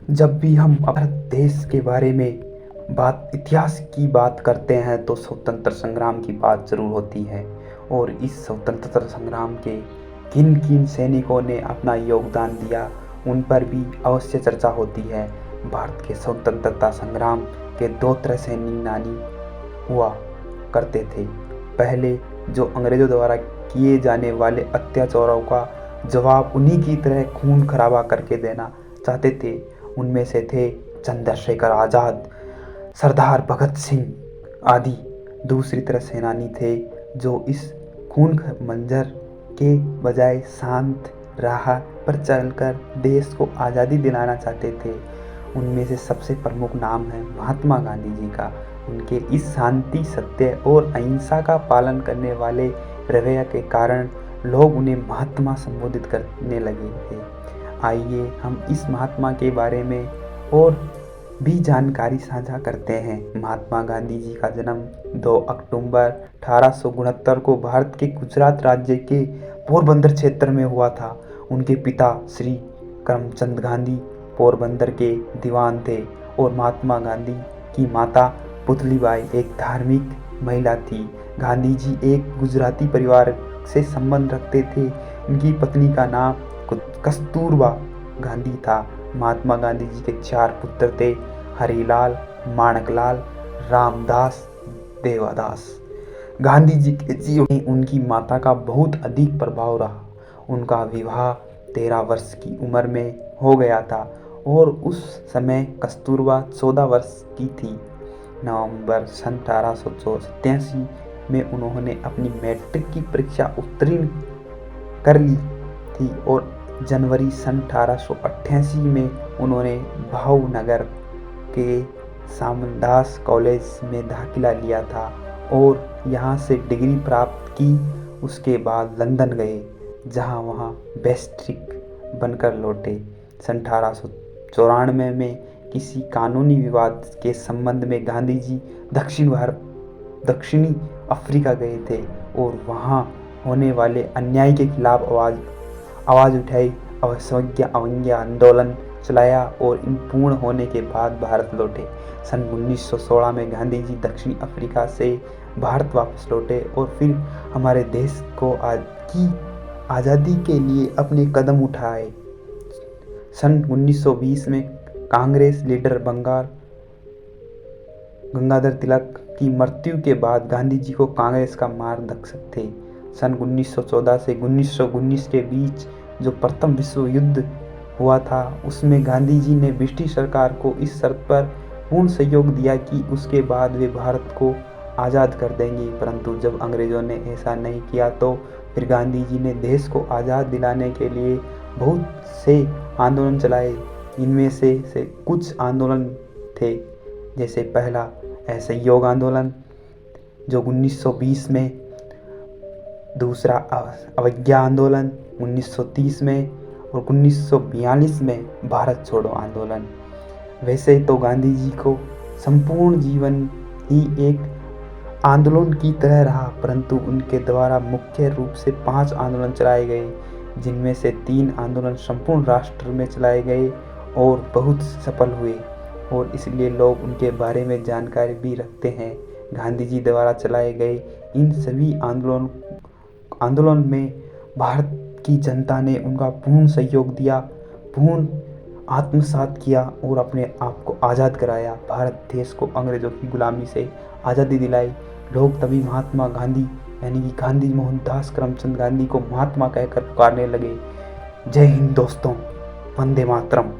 जब भी हम भारत देश के बारे में इतिहास की बात करते हैं तो स्वतंत्र संग्राम की बात ज़रूर होती है। और इस स्वतंत्रता संग्राम के किन किन सैनिकों ने अपना योगदान दिया, उन पर भी अवश्य चर्चा होती है। भारत के स्वतंत्रता संग्राम के दो तरह सेनानी हुआ करते थे। पहले जो अंग्रेज़ों द्वारा किए जाने वाले अत्याचारों का जवाब उन्हीं की तरह खून खराबा करके देना चाहते थे, उनमें से थे चंद्रशेखर आज़ाद, सरदार भगत सिंह आदि। दूसरी तरफ सेनानी थे जो इस खून मंजर के बजाय शांत राह पर चलकर देश को आज़ादी दिलाना चाहते थे। उनमें से सबसे प्रमुख नाम है महात्मा गांधी जी का। उनके इस शांति, सत्य और अहिंसा का पालन करने वाले रवैया के कारण लोग उन्हें महात्मा संबोधित करने लगे थे। आइए हम इस महात्मा के बारे में और भी जानकारी साझा करते हैं। महात्मा गांधी जी का जन्म 2 अक्टूबर 1869 को भारत के गुजरात राज्य के पोरबंदर क्षेत्र में हुआ था। उनके पिता श्री करमचंद गांधी पोरबंदर के दीवान थे और महात्मा गांधी की माता पुतलीबाई एक धार्मिक महिला थी। गांधी जी एक गुजराती परिवार से संबंध रखते थे। इनकी पत्नी का नाम कस्तूरबा गांधी था। महात्मा गांधी जी के 4 पुत्र थे, हरिलाल, माणकलाल, रामदास, देवदास। गांधी जी के जीवन में उनकी माता का बहुत अधिक प्रभाव रहा। उनका विवाह 13 वर्ष की उम्र में हो गया था और उस समय कस्तूरबा 14 वर्ष की थी। नवंबर सन 1887 में उन्होंने अपनी मैट्रिक की परीक्षा उत्तीर्ण कर ली थी और जनवरी सन 1888 में उन्होंने भावनगर के सामदास कॉलेज में दाखिला लिया था और यहाँ से डिग्री प्राप्त की। उसके बाद लंदन गए, जहाँ वहाँ बैरिस्टर बनकर लौटे। सन 1894 में किसी कानूनी विवाद के संबंध में गांधी जी दक्षिणी अफ्रीका गए थे और वहाँ होने वाले अन्याय के खिलाफ आवाज़ उठाई, अवज्ञा आंदोलन चलाया और इन पूर्ण होने के बाद भारत लौटे। सन 1916 में गांधी जी दक्षिण अफ्रीका से भारत वापस लौटे और फिर हमारे देश को की आज़ादी के लिए अपने कदम उठाए। सन 1920 में कांग्रेस लीडर गंगाधर तिलक की मृत्यु के बाद गांधी जी को कांग्रेस का मार्गदर्शक थे। सन 1914 से 1919 के बीच जो प्रथम विश्व युद्ध हुआ था, उसमें गांधी जी ने ब्रिटिश सरकार को इस शर्त पर पूर्ण सहयोग दिया कि उसके बाद वे भारत को आज़ाद कर देंगे। परंतु जब अंग्रेज़ों ने ऐसा नहीं किया तो फिर गांधी जी ने देश को आज़ाद दिलाने के लिए बहुत से आंदोलन चलाए। इनमें से कुछ आंदोलन थे, जैसे पहला असहयोग आंदोलन जो 1920 में, दूसरा अवज्ञा आंदोलन 1930 में और 1942 में भारत छोड़ो आंदोलन। वैसे तो गांधी जी को संपूर्ण जीवन ही एक आंदोलन की तरह रहा, परंतु उनके द्वारा मुख्य रूप से 5 आंदोलन चलाए गए, जिनमें से 3 आंदोलन संपूर्ण राष्ट्र में चलाए गए और बहुत सफल हुए और इसलिए लोग उनके बारे में जानकारी भी रखते हैं। गांधी जी द्वारा चलाए गए इन सभी आंदोलन में भारत की जनता ने उनका पूर्ण सहयोग दिया, पूर्ण आत्मसात किया और अपने आप को आज़ाद कराया। भारत देश को अंग्रेज़ों की गुलामी से आज़ादी दिलाई। लोग तभी महात्मा गांधी यानी कि गांधी मोहनदास करमचंद गांधी को महात्मा कहकर पुकारने लगे। जय हिंद दोस्तों, वंदे मातरम।